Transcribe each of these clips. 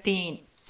3।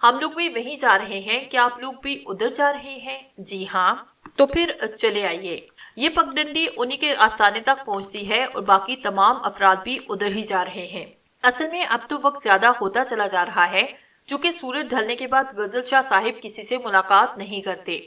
ہم لوگ بھی وہیں جا رہے ہیں، کیا آپ لوگ بھی ادھر جا رہے ہیں؟ جی ہاں۔ تو پھر چلے آئیے۔ یہ پگڈنڈی انہی کے آستانے تک پہنچتی ہے اور باقی تمام افراد بھی ادھر ہی جا رہے ہیں۔ اصل میں اب تو وقت زیادہ ہوتا چلا جا رہا ہے، چونکہ سورج ڈھلنے کے بعد غزل شاہ صاحب کسی سے ملاقات نہیں کرتے،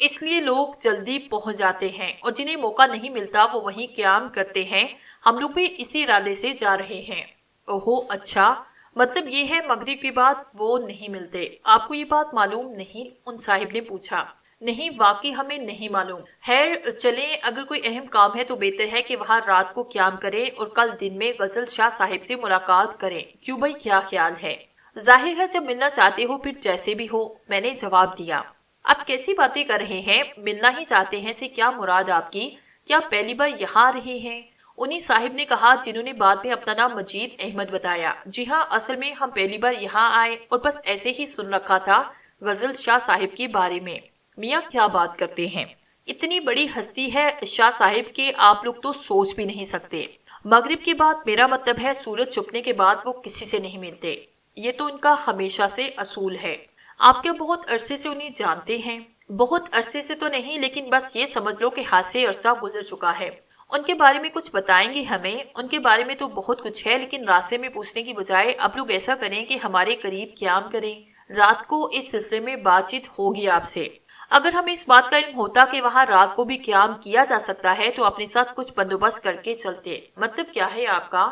اس لیے لوگ جلدی پہنچ جاتے ہیں اور جنہیں موقع نہیں ملتا وہ وہیں قیام کرتے ہیں۔ ہم لوگ بھی اسی ارادے سے جا رہے ہیں۔ اوہو اچھا، مطلب یہ ہے مغرب کے بعد وہ نہیں ملتے؟ آپ کو یہ بات معلوم نہیں؟ ان صاحب نے پوچھا۔ نہیں، واقعی ہمیں نہیں معلوم۔ خیر چلیں، اگر کوئی اہم کام ہے تو بہتر ہے کہ وہاں رات کو قیام کریں اور کل دن میں غزل شاہ صاحب سے ملاقات کریں۔ کیوں بھائی، کیا خیال ہے؟ ظاہر ہے جب ملنا چاہتے ہو پھر جیسے بھی ہو، میں نے جواب دیا۔ آپ کیسی باتیں کر رہے ہیں؟ ملنا ہی چاہتے ہیں سے کیا مراد آپ کی؟ کیا پہلی بار یہاں آ رہے ہیں؟ انہی صاحب نے کہا جنہوں نے بعد میں اپنا نام مجید احمد بتایا۔ جی ہاں، اصل میں ہم پہلی بار یہاں آئے اور بس ایسے ہی سن رکھا تھا غزل شاہ صاحب کے بارے میں۔ میاں کیا بات کرتے ہیں، اتنی بڑی ہستی ہے شاہ صاحب کے، آپ لوگ تو سوچ بھی نہیں سکتے۔ مغرب کے بعد میرا مطلب ہے سورج چھپنے کے بعد وہ کسی سے نہیں ملتے، یہ تو ان کا ہمیشہ سے اصول ہے۔ آپ کیا بہت عرصے سے انہیں جانتے ہیں؟ بہت عرصے سے تو نہیں، لیکن بس یہ سمجھ لو کہ حد سے عرصہ گزر چکا ہے۔ ان کے بارے میں کچھ بتائیں گے ہمیں؟ ان کے بارے میں تو بہت کچھ ہے، لیکن راستے میں پوچھنے کی بجائے اب لوگ ایسا کریں کہ ہمارے قریب قیام کریں، رات کو اس سلسلے میں بات چیت ہوگی آپ سے۔ اگر ہمیں اس بات کا علم ہوتا کہ وہاں رات کو بھی قیام کیا جا سکتا ہے تو اپنے ساتھ کچھ بندوبست کر کے چلتے۔ مطلب کیا ہے آپ کا؟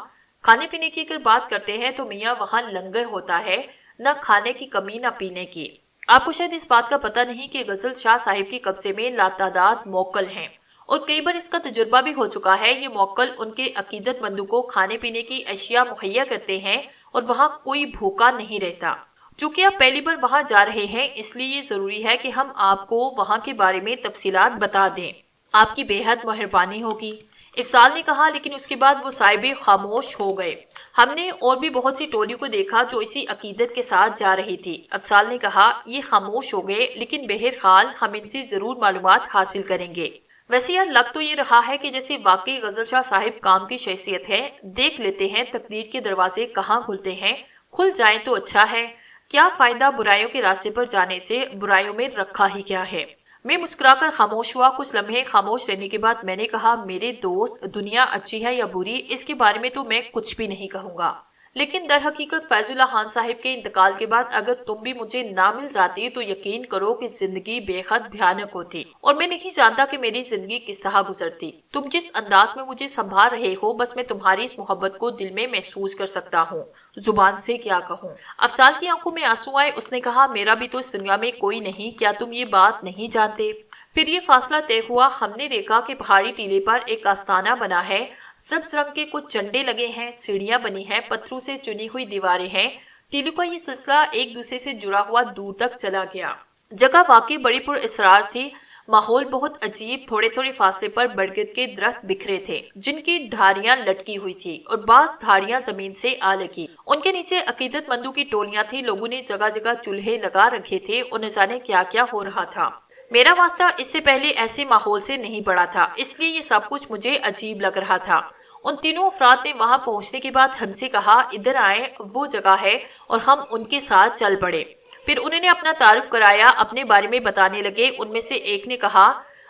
کھانے پینے کی اگر بات کرتے ہیں تو میاں وہاں لنگر ہوتا ہے، نہ کھانے کی کمی نہ پینے کی۔ آپ کو شاید اس بات کا پتہ نہیں کہ غزل شاہ صاحب کے قبضے میں لاتعداد موکل ہیں، اور کئی بار اس کا تجربہ بھی ہو چکا ہے۔ یہ موکل ان کے عقیدت مندوں کو کھانے پینے کی اشیاء مہیا کرتے ہیں اور وہاں کوئی بھوکا نہیں رہتا۔ چونکہ آپ پہلی بار وہاں جا رہے ہیں اس لیے یہ ضروری ہے کہ ہم آپ کو وہاں کے بارے میں تفصیلات بتا دیں۔ آپ کی بے حد مہربانی ہوگی، افضال نے کہا، لیکن اس کے بعد وہ صاحب خاموش ہو گئے۔ ہم نے اور بھی بہت سی ٹولیوں کو دیکھا جو اسی عقیدت کے ساتھ جا رہی تھی۔ افضال نے کہا، یہ خاموش ہو گئے، لیکن بہرحال ہم ان سے ضرور معلومات حاصل کریں گے۔ ویسے یار لگ تو یہ رہا ہے کہ جیسے واقعی غزل شاہ صاحب کام کی شخصیت ہے۔ دیکھ لیتے ہیں تقدیر کے دروازے کہاں کھلتے ہیں، کھل جائیں تو اچھا ہے۔ کیا فائدہ برائیوں کے راستے پر جانے سے، برائیوں میں رکھا ہی کیا ہے؟ میں مسکرا کر خاموش ہوا۔ کچھ لمحے خاموش رہنے کے بعد میں نے کہا، میرے دوست، دنیا اچھی ہے یا بری اس کے بارے میں تو میں کچھ بھی نہیں کہوں گا، لیکن در حقیقت فیض اللہ خان صاحب کے انتقال کے بعد اگر تم بھی مجھے نہ مل جاتی تو یقین کرو کہ زندگی بے حد بھیانک ہوتی، اور میں نہیں جانتا کہ میری زندگی کس طرح گزرتی۔ تم جس انداز میں مجھے سنبھال رہے ہو، بس میں تمہاری اس محبت کو دل میں محسوس کر سکتا ہوں، زبان سے کیا کہوں۔ افضال کی آنکھوں میں آنسو آئے، اس نے کہا، میرا بھی تو اس دنیا میں کوئی نہیں، کیا تم یہ بات نہیں جانتے؟ پھر یہ فاصلہ طے ہوا۔ ہم نے دیکھا کہ پہاڑی ٹیلے پر ایک آستانہ بنا ہے، سبز رنگ کے کچھ چنڈے لگے ہیں، سیڑھیاں بنی ہیں، پتھروں سے چنی ہوئی دیواریں ہیں۔ ٹیلوں کا یہ سلسلہ ایک دوسرے سے جڑا ہوا دور تک چلا گیا۔ جگہ واقعی بڑی پر اسرار تھی، ماحول بہت عجیب۔ تھوڑے تھوڑے فاصلے پر برگد کے درخت بکھرے تھے جن کی ڈھاریاں لٹکی ہوئی تھی اور بعض دھاریاں زمین سے آ لگی۔ ان کے نیچے عقیدت مندوں کی ٹولیاں تھی، لوگوں نے جگہ جگہ چولہے لگا رکھے تھے اور نہ جانے کیا کیا ہو رہا تھا۔ میرا واسطہ اس سے پہلے ایسے ماحول سے نہیں پڑا تھا، اس لیے یہ سب کچھ مجھے عجیب لگ رہا تھا۔ ان تینوں افراد نے وہاں پہنچنے کے بعد ہم سے کہا، ادھر آئیں، وہ جگہ ہے، اور ہم ان کے ساتھ چل پڑے۔ پھر انہوں نے اپنا تعارف کرایا، اپنے بارے میں بتانے لگے۔ ان میں سے ایک نے کہا،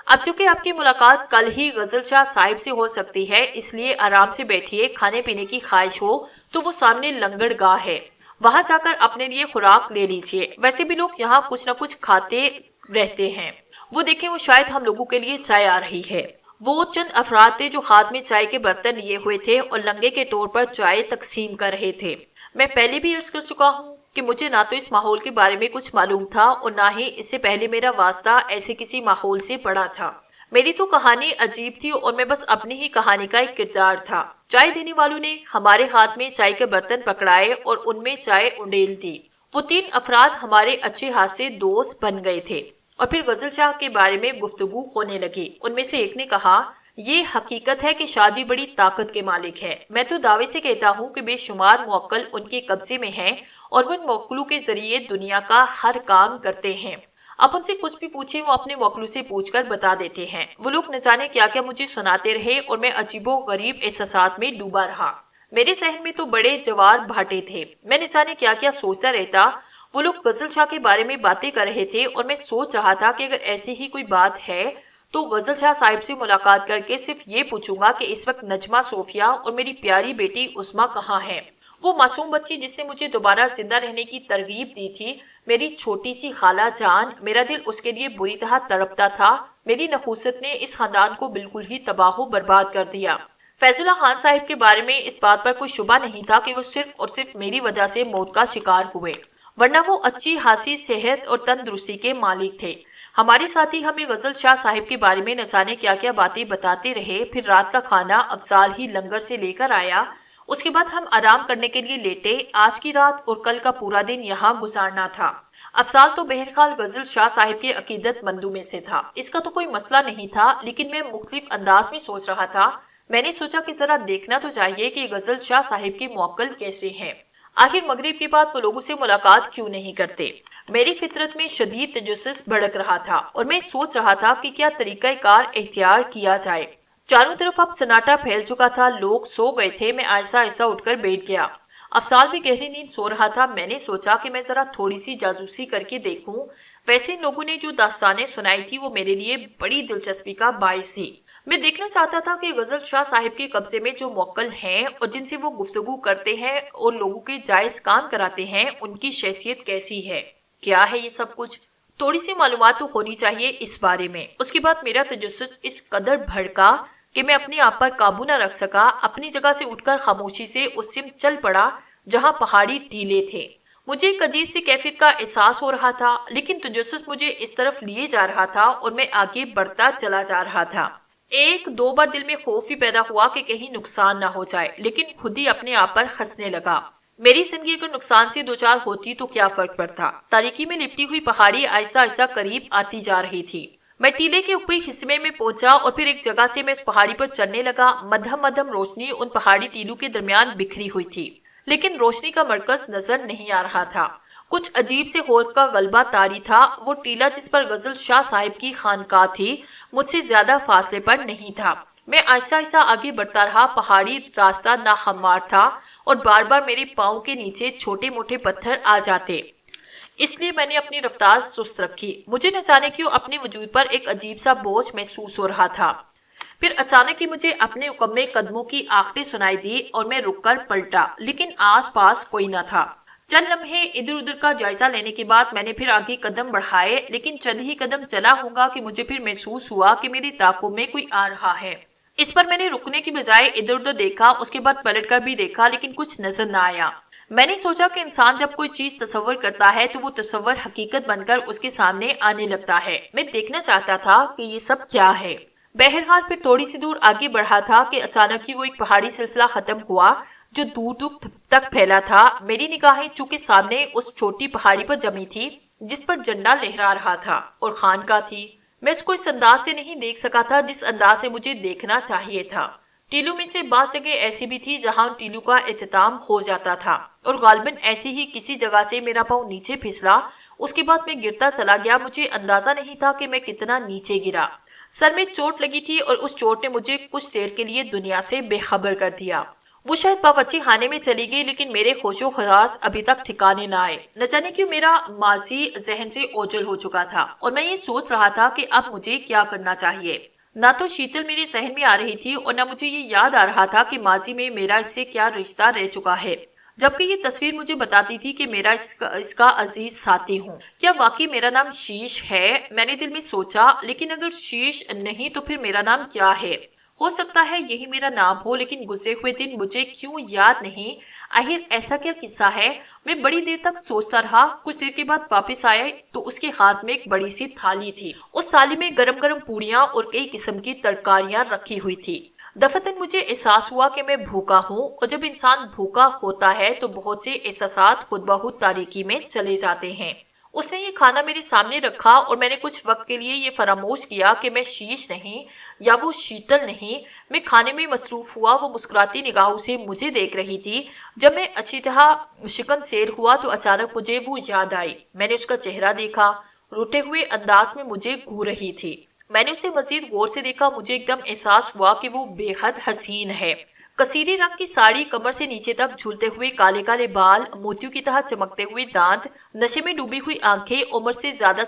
اب چونکہ آپ کی ملاقات کل ہی غزل شاہ صاحب سے ہو سکتی ہے، اس لیے آرام سے بیٹھیے، کھانے پینے کی خواہش ہو تو وہ سامنے لنگر گاہ ہے، وہاں جا کر اپنے لیے خوراک لے لیجیے۔ ویسے بھی لوگ یہاں کچھ نہ کچھ کھاتے رہتے ہیں، وہ دیکھیں، وہ شاید ہم لوگوں کے لیے چائے آ رہی ہے۔ وہ چند افراد تھے جو ہاتھ میں چائے کے برتن لیے ہوئے تھے اور لنگے کے طور پر چائے تقسیم کر رہے تھے۔ میں پہلے بھی عرض کر چکا ہوں کہ مجھے نہ تو اس ماحول کے بارے میں کچھ معلوم تھا اور نہ ہی اس سے پہلے میرا واسطہ ایسے کسی ماحول سے پڑا تھا۔ میری تو کہانی عجیب تھی اور میں بس اپنی ہی کہانی کا ایک کردار تھا۔ چائے دینے والوں نے ہمارے ہاتھ میں چائے کے برتن پکڑائے اور ان میں چائے انڈیل دی۔ وہ تین افراد ہمارے اچھے ہاتھ سے دوست بن گئے تھے اور پھر غزل شاہ کے بارے میں گفتگو ہونے لگی۔ ان میں سے ایک نے کہا، یہ حقیقت ہے کہ شادی بڑی طاقت کے مالک ہے۔ میں تو دعوے سے کہتا ہوں کہ بے شمار موکل ان کے قبضے میں ہیں اور وہ ان موکلوں کے ذریعے دنیا کا ہر کام کرتے ہیں۔ آپ ان سے کچھ بھی پوچھیں، وہ اپنے موکلوں سے پوچھ کر بتا دیتے ہیں۔ وہ لوگ نہ جانے کیا کیا مجھے سناتے رہے اور میں عجیب و غریب احساسات میں ڈوبا رہا۔ میرے ذہن میں تو بڑے جوار بھاٹے تھے، میں نہ جانے کیا کیا سوچتا رہتا وہ لوگ غزل شاہ کے بارے میں باتیں کر رہے تھے اور میں سوچ رہا تھا کہ اگر ایسی ہی کوئی بات ہے تو غزل شاہ صاحب سے ملاقات کر کے صرف یہ پوچھوں گا کہ اس وقت نجمہ صوفیہ اور میری پیاری بیٹی عظمیٰ کہاں ہے، وہ معصوم بچی جس نے مجھے دوبارہ زندہ رہنے کی ترغیب دی تھی، میری چھوٹی سی خالہ جان۔ میرا دل اس کے لیے بری طرح تڑپتا تھا۔ میری نحوست نے اس خاندان کو بالکل ہی تباہ و برباد کر دیا۔ فیض اللہ خان صاحب کے بارے میں اس بات پر کوئی شبہ نہیں تھا کہ وہ صرف اور صرف میری وجہ سے موت کا شکار ہوئے، ورنہ وہ اچھی خاصی صحت اور تندرستی کے مالک تھے۔ ہمارے ساتھی ہمیں غزل شاہ صاحب کے بارے میں نہ جانے کیا کیا باتیں بتاتے رہے۔ پھر رات کا کھانا افضال ہی لنگر سے لے کر آیا۔ اس کے بعد ہم آرام کرنے کے لیے لیٹے۔ آج کی رات اور کل کا پورا دن یہاں گزارنا تھا۔ افضال تو بہرحال غزل شاہ صاحب کے عقیدت مندوں میں سے تھا، اس کا تو کوئی مسئلہ نہیں تھا، لیکن میں مختلف انداز میں سوچ رہا تھا۔ میں نے سوچا کہ ذرا دیکھنا تو چاہیے کہ غزل شاہ صاحب کے موکل کیسے ہیں، آخر مغرب کے بعد وہ لوگوں سے ملاقات کیوں نہیں کرتے۔ میری فطرت میں شدید تجسس بھڑک رہا تھا اور میں سوچ رہا تھا کہ کیا طریقہ کار اختیار کیا جائے۔ چاروں طرف اب سناٹا پھیل چکا تھا، لوگ سو گئے تھے۔ میں آہستہ آہستہ اٹھ کر بیٹھ گیا۔ افضال بھی گہری نیند سو رہا تھا۔ میں نے سوچا کہ میں ذرا تھوڑی سی جاسوسی کر کے دیکھوں۔ ویسے ان لوگوں نے جو داستانیں سنائی تھی وہ میرے لیے بڑی دلچسپی کا باعث تھی۔ میں دیکھنا چاہتا تھا کہ غزل شاہ صاحب کے قبضے میں جو موکل ہیں اور جن سے وہ گفتگو کرتے ہیں اور لوگوں کے جائز کام کراتے ہیں، ان کی شخصیت کیسی ہے، کیا ہے یہ سب کچھ۔ تھوڑی سی معلومات تو ہونی چاہیے اس بارے میں۔ اس کے بعد میرا تجسس اس قدر بھڑکا کہ میں اپنے آپ پر قابو نہ رکھ سکا۔ اپنی جگہ سے اٹھ کر خاموشی سے اس سمت چل پڑا جہاں پہاڑی ٹیلے تھے۔ مجھے ایک عجیب سی کیفیت کا احساس ہو رہا تھا، لیکن تجسس مجھے اس طرف لیے جا رہا تھا اور میں آگے بڑھتا چلا جا رہا تھا۔ ایک دو بار دل میں خوف ہی پیدا ہوا کہ کہیں نقصان نہ ہو جائے، لیکن خود ہی اپنے آپ پر ہنسنے لگا۔ میری زندگی اگر نقصان سے دوچار ہوتی تو کیا فرق پڑتا۔ تاریکی میں لپٹی ہوئی پہاڑی آہستہ آہستہ قریب آتی جا رہی تھی۔ میں ٹیلے کے اوپری حصے میں پہنچا اور پھر ایک جگہ سے میں اس پہاڑی پر چڑھنے لگا۔ مدھم مدھم روشنی ان پہاڑی ٹیلوں کے درمیان بکھری ہوئی تھی، لیکن روشنی کا مرکز نظر نہیں آ رہا تھا۔ کچھ عجیب سے خوف کا غلبہ طاری تھا۔ وہ ٹیلہ جس پر غزل شاہ صاحب کی خانقاہ تھی مجھ سے زیادہ فاصلے پر نہیں تھا۔ میں آہستہ آہستہ آگے بڑھتا رہا۔ پہاڑی راستہ ناہموار تھا اور بار بار میرے پاؤں کے نیچے چھوٹے موٹے پتھر آ جاتے، اس لیے میں نے اپنی رفتار سست رکھی۔ مجھے نہ جانے کیوں اپنے وجود پر ایک عجیب سا بوجھ محسوس ہو رہا تھا۔ پھر اچانک ہی مجھے اپنے اکمے قدموں کی آخریں سنائی دی اور میں رک کر پلٹا، لیکن آس پاس کوئی نہ تھا۔ چند لمحے ادھر ادھر کا جائزہ لینے کے بعد میں نے پھر آگے قدم بڑھائے، لیکن چند ہی قدم چلا ہوگا کہ مجھے پھر محسوس ہوا کہ میری طاقوں میں کوئی آ رہا ہے۔ اس پر میں نے رکنے کی بجائے ادھر ادھر دیکھا، اس کے بعد پلٹ کر بھی دیکھا، لیکن کچھ نظر نہ آیا۔ میں نے سوچا کہ انسان جب کوئی چیز تصور کرتا ہے تو وہ تصور حقیقت بن کر اس کے سامنے آنے لگتا ہے۔ میں دیکھنا چاہتا تھا کہ یہ سب کیا ہے۔ بہرحال پھر تھوڑی سی دور آگے بڑھا تھا کہ اچانک ہی وہ ایک پہاڑی سلسلہ ختم ہوا جو دور دور تک پھیلا تھا۔ میری نگاہیں چونکہ سامنے اس چھوٹی پہاڑی پر جمی تھی جس پر جھنڈا لہرا رہا تھا اور خانقاہ تھی، میں اس کو اس انداز سے نہیں دیکھ سکا تھا جس انداز سے مجھے دیکھنا چاہیے تھا۔ ٹیلوں میں سے بعض جگہ ایسی بھی تھی جہاں ان ٹیلوں کا اختتام ہو جاتا تھا، اور غالباً ایسی ہی کسی جگہ سے میرا پاؤں نیچے پھسلا۔ اس کے بعد میں گرتا چلا گیا۔ مجھے اندازہ نہیں تھا کہ میں کتنا نیچے گرا۔ سر میں چوٹ لگی تھی اور اس چوٹ نے مجھے کچھ دیر کے لیے دنیا سے بے خبر کر دیا۔ وہ شاید باورچی خانے میں چلی گئی، لیکن میرے ہوش و حواس ابھی تک ٹھکانے نہ آئے۔ نہ جانے کیوں میرا ماضی ذہن سے اوجھل ہو چکا تھا اور میں یہ سوچ رہا تھا کہ اب مجھے کیا کرنا چاہیے۔ نہ تو شیتل میرے ذہن میں آ رہی تھی اور نہ مجھے یہ یاد آ رہا تھا کہ ماضی میں میرا اس سے کیا رشتہ رہ چکا ہے، جبکہ یہ تصویر مجھے بتاتی تھی کہ میرا اس کا عزیز ساتھی ہوں۔ کیا واقعی میرا نام شیش ہے؟ میں نے دل میں سوچا، لیکن اگر شیش نہیں تو پھر میرا نام کیا ہے؟ ہو سکتا ہے یہی میرا نام ہو، لیکن گزرے ہوئے دن مجھے کیوں یاد نہیں؟ آخر ایسا کیا قصہ ہے؟ میں بڑی دیر تک سوچتا رہا۔ کچھ دیر کے بعد واپس آئے تو اس کے ہاتھ میں ایک بڑی سی تھالی تھی۔ اس تھالی میں گرم گرم پوڑیاں اور کئی قسم کی ترکاریاں رکھی ہوئی تھی۔ دفعتاً مجھے احساس ہوا کہ میں بھوکا ہوں، اور جب انسان بھوکا ہوتا ہے تو بہت سے احساسات خود بخود تاریکی میں چلے جاتے ہیں۔ اس نے یہ کھانا میرے سامنے رکھا اور میں نے کچھ وقت کے لیے یہ فراموش کیا کہ میں شیش نہیں یا وہ شیتل نہیں۔ میں کھانے میں مصروف ہوا۔ وہ مسکراتی نگاہوں سے مجھے دیکھ رہی تھی۔ جب میں اچھی طرح شکن سیر ہوا تو اچانک مجھے وہ یاد آئی۔ میں نے اس کا چہرہ دیکھا، روٹے ہوئے انداز میں مجھے گھور رہی تھی۔ میں نے اسے مزید غور سے دیکھا۔ مجھے ایک دم احساس ہوا کہ وہ بے حد حسین ہے۔ کثیری رنگ کی ساڑی، کمر سے نیچے تک جھولتے ہوئے کالے کالے بال، موتیوں کی طرح چمکتے ہوئے دانت، نشے میں ڈوبی ہوئی آنکھیں، عمر سے زیادہ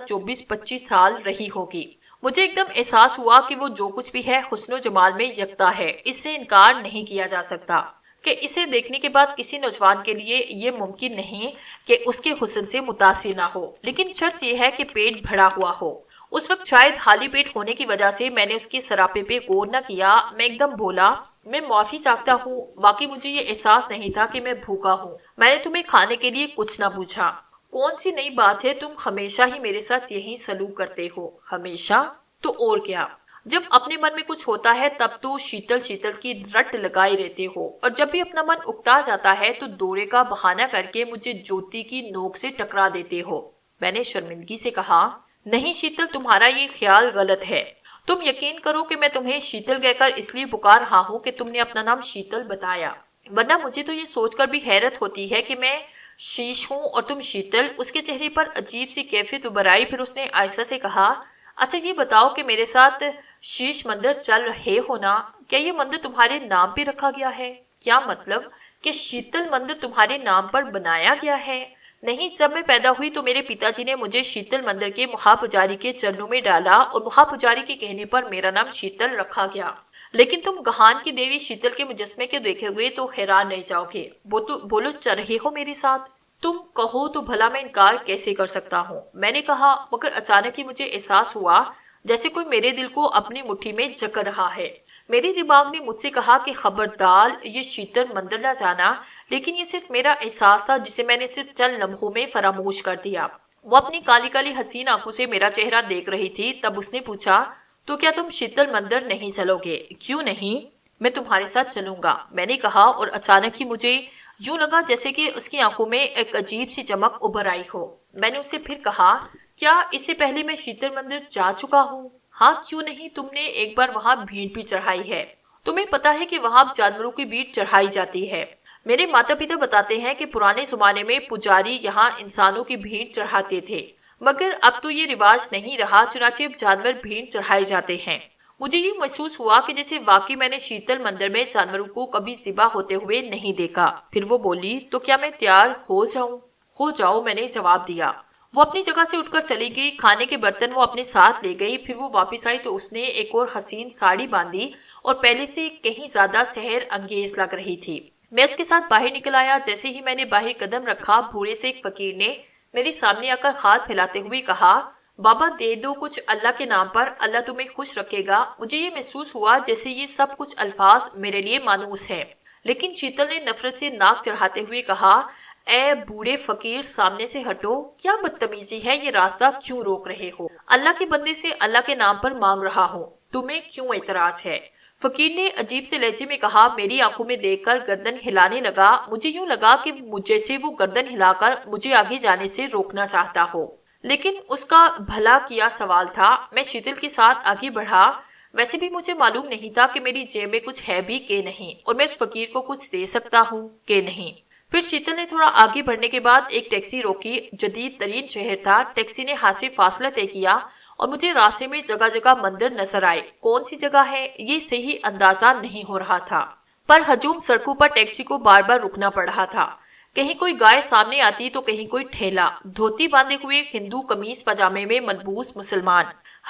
24-25 سال رہی ہوگی۔ مجھے ایک دم احساس ہوا کہ وہ جو کچھ بھی ہے حسن و جمال میں یکتا ہے، اس سے انکار نہیں کیا جا سکتا کہ اسے دیکھنے کے بعد کسی نوجوان کے لیے یہ ممکن نہیں کہ اس کے حسن سے متاثر نہ ہو، لیکن شرط یہ ہے کہ پیٹ بھرا ہوا ہو۔ اس وقت شاید خالی پیٹ ہونے کی وجہ سے میں نے اس کے سراپے پہ غور نہ کیا۔ میں ایک دم بولا، میں معافی چاہتا ہوں، واقعی مجھے یہ احساس نہیں تھا کہ میں بھوکا ہوں۔ میں نے تمہیں کھانے کے لیے کچھ نہ پوچھا۔ کون سی نئی بات ہے، تم ہمیشہ ہی میرے ساتھ یہی سلوک کرتے ہو۔ ہمیشہ؟ تو اور کیا، جب اپنے من میں کچھ ہوتا ہے تب تو شیتل شیتل کی رٹ لگائی رہتے ہو، اور جب بھی اپنا من اکتا جاتا ہے تو دورے کا بہانہ کر کے مجھے جوتی کی نوک سے ٹکرا دیتے ہو۔ میں نے شرمندگی سے کہا، نہیں شیتل، تمہارا یہ خیال غلط ہے۔ تم یقین کرو کہ میں تمہیں شیتل کہہ کر اس لیے پکار رہا ہوں کہ تم نے اپنا نام شیتل بتایا، ورنہ مجھے تو یہ سوچ کر بھی حیرت ہوتی ہے کہ میں شیش ہوں اور تم شیتل۔ اس کے چہرے پر عجیب سی کیفیت ابھر آئی، پھر اس نے آہستہ سے کہا، اچھا یہ بتاؤ کہ میرے ساتھ شیش مندر چل رہے ہو نا، کیا یہ مندر تمہارے نام پہ رکھا گیا ہے؟ کیا مطلب کہ شیتل مندر تمہارے نام پر بنایا گیا ہے؟ نہیں، جب میں پیدا ہوئی تو میرے پتا جی نے مجھے شیتل مندر کے مہا پجاری کے چرنوں میں ڈالا اور مہا پجاری کے کہنے پر میرا نام شیتل رکھا گیا۔ لیکن تم گہان کی دیوی شیتل کے مجسمے کے دیکھے ہوئے تو حیران رہ جاؤ گے۔ بولو، چل رہے ہو میرے ساتھ؟ تم کہو تو بھلا میں انکار کیسے کر سکتا ہوں، میں نے کہا، مگر اچانک ہی مجھے احساس ہوا جیسے کوئی میرے دل کو اپنی مٹھی میں جکڑ رہا ہے۔ میرے دماغ نے مجھ سے کہا کہ خبردار یہ شیتل مندر نہ جانا، لیکن یہ صرف میرا احساس تھا جسے میں نے صرف چند لمحوں میں فراموش کر دیا۔ وہ اپنی کالی کالی حسین آنکھوں سے میرا چہرہ دیکھ رہی تھی، تب اس نے پوچھا، تو کیا تم شیتل مندر نہیں چلو گے؟ کیوں نہیں؟ میں تمہارے ساتھ چلوں گا، میں نے کہا، اور اچانک ہی مجھے یوں لگا جیسے کہ اس کی آنکھوں میں ایک عجیب سی چمک ابھر آئی ہو۔ میں نے اسے پھر کہا، کیا اس سے پہلے میں شیتل مندر جا چکا ہوں؟ ہاں، کیوں نہیں، تم نے ایک بار وہاں بھیڑ بھی چڑھائی ہے۔ تمہیں پتا ہے کہ وہاں جانوروں کی بھیڑ چڑھائی جاتی ہے۔ میرے ماتا پتا بتاتے ہیں کہ پرانے زمانے میں پجاری یہاں انسانوں کی بھیڑ چڑھاتے تھے، مگر اب تو یہ رواج نہیں رہا، چنانچہ اب جانور بھیڑ چڑھائے جاتے ہیں۔ مجھے یہ محسوس ہوا کہ جیسے واقعی میں نے شیتل مندر میں جانوروں کو کبھی ذبح ہوتے ہوئے نہیں دیکھا۔ پھر وہ بولی، تو کیا میں تیار ہو جاؤں؟ ہو جاؤ، میں نے جواب دیا۔ وہ اپنی جگہ سے اٹھ کر چلی گئی، کھانے کے برتن وہ اپنے ساتھ لے گئی۔ پھر وہ واپس آئی تو اس نے ایک اور حسین ساڑی باندھی اور پہلے سے کہیں زیادہ سحر انگیز لگ رہی تھی۔ میں اس کے ساتھ باہر نکل آیا۔ جیسے ہی میں نے باہر قدم رکھا، بھوڑے سے ایک فقیر نے میرے سامنے آ کر ہاتھ پھیلاتے ہوئے کہا، بابا دے دو کچھ اللہ کے نام پر، اللہ تمہیں خوش رکھے گا۔ مجھے یہ محسوس ہوا جیسے یہ سب کچھ الفاظ میرے لیے مانوس ہے، لیکن شیتل نے نفرت سے ناک چڑھاتے ہوئے کہا، اے بوڑھے فقیر، سامنے سے ہٹو، کیا بدتمیزی ہے، یہ راستہ کیوں روک رہے ہو؟ اللہ کے بندے سے اللہ کے نام پر مانگ رہا ہوں، تمہیں کیوں اعتراض ہے؟ فقیر نے عجیب سے لہجے میں کہا، میری آنکھوں میں دیکھ کر گردن ہلانے لگا۔ مجھے یوں لگا کہ مجھے سے وہ گردن ہلا کر مجھے آگے جانے سے روکنا چاہتا ہو، لیکن اس کا بھلا کیا سوال تھا۔ میں شیتل کے ساتھ آگے بڑھا۔ ویسے بھی مجھے معلوم نہیں تھا کہ میری جیب میں کچھ ہے بھی کہ نہیں، اور میں اس فقیر کو کچھ دے سکتا ہوں کہ نہیں۔ پھر شیتل نے تھوڑا آگے بڑھنے کے بعد ایک ٹیکسی روکی۔ جدید ترین شہر تھا۔ ٹیکسی نے ہاتھ سے فاصلہ طے کیا اور مجھے راستے میں جگہ جگہ مندر نظر آئے۔ کون سی جگہ ہے یہ صحیح اندازہ نہیں ہو رہا تھا، پر ہجوم سڑکوں پر ٹیکسی کو بار بار رکنا پڑ رہا تھا۔ کہیں کوئی گائے سامنے آتی تو کہیں کوئی ٹھیلا، دھوتی باندھے ہوئے ہندو، قمیص پاجامے میں ملبوس مسلمان۔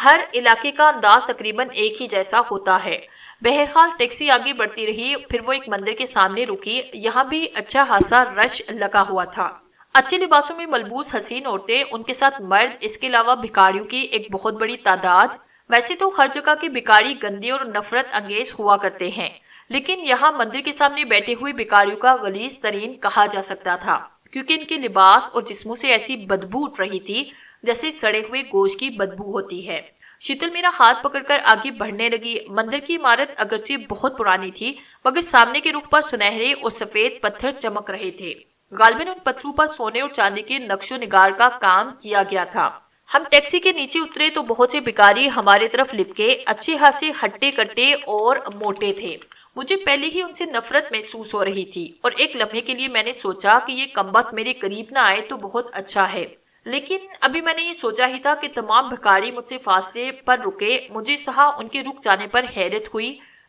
ہر علاقے کا انداز تقریباً ایک ہی جیسا ہوتا ہے۔ بہرحال ٹیکسی آگے بڑھتی رہی، پھر وہ ایک مندر کے سامنے رکی۔ یہاں بھی اچھا خاصا رش لگا ہوا تھا۔ اچھے لباسوں میں ملبوس حسین عورتیں، ان کے ساتھ مرد، اس کے علاوہ بھکاریوں کی ایک بہت بڑی تعداد۔ ویسے تو ہر جگہ کے بھکاری گندے اور نفرت انگیز ہوا کرتے ہیں، لیکن یہاں مندر کے سامنے بیٹھے ہوئے بھکاریوں کا غلیظ ترین کہا جا سکتا تھا، کیونکہ ان کے لباس اور جسموں سے ایسی بدبو اٹھ رہی تھی جیسے سڑے ہوئے گوشت کی بدبو ہوتی ہے۔ شیتل میرا ہاتھ پکڑ کر آگے بڑھنے لگی۔ مندر کی عمارت اگرچہ بہت پرانی تھی، مگر سامنے کے رخ پر سنہرے اور سفید پتھر چمک رہے تھے۔ غالباً ان پتھروں پر سونے اور چاندی کے نقش و نگار کا کام کیا گیا تھا۔ ہم ٹیکسی کے نیچے اترے تو بہت سے بھکاری ہمارے طرف لپکے، اچھے خاصے ہٹے کٹے اور موٹے تھے۔ مجھے پہلے ہی ان سے نفرت محسوس ہو رہی تھی، اور ایک لمحے کے لیے میں نے سوچا کہ یہ کمبخت میرے قریب نہ آئے تو بہت اچھا ہے۔ لیکن ابھی میں نے یہ سوچا ہی تھا کہ تمام بھکاری مجھ سے فاصلے پر رکے۔ مجھے سہا ان کے رک جانے پر حیرت ہوئی،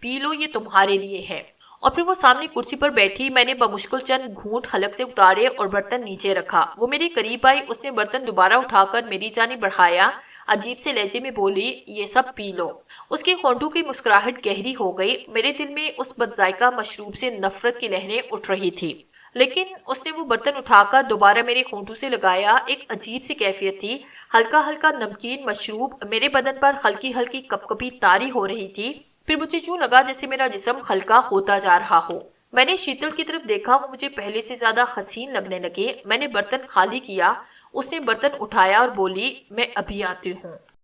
پی لو، یہ تمہارے لیے ہے۔ اور پھر وہ سامنے کرسی پر بیٹھی۔ میں نے بمشکل چند گھونٹ حلق سے اتارے اور برتن نیچے رکھا۔ وہ میرے قریب آئی، اس نے برتن دوبارہ اٹھا کر میری جانب بڑھایا، عجیب سے لہجے میں بولی، یہ سب پی لو۔ اس کے ہونٹوں کی مسکراہٹ گہری ہو گئی۔ میرے دل میں اس بد ذائقہ مشروب سے نفرت کی لہریں اٹھ رہی تھی، لیکن اس نے وہ برتن اٹھا کر دوبارہ میرے ہونٹوں سے لگایا۔ ایک عجیب سی کیفیت تھی، ہلکا ہلکا نمکین مشروب میرے بدن پر ہلکی ہلکی کپ کپی طاری ہو رہی تھی۔ پھر مجھے یوں لگا جیسے میرا جسم ہلکا ہوتا جا رہا ہو۔ میں نے شیتل کی طرف دیکھا، وہ مجھے پہلے سے زیادہ حسین لگنے لگے۔ میں نے برتن خالی کیا، اس نے برتن اٹھایا اور بولی، میں ابھی آتی ہوں۔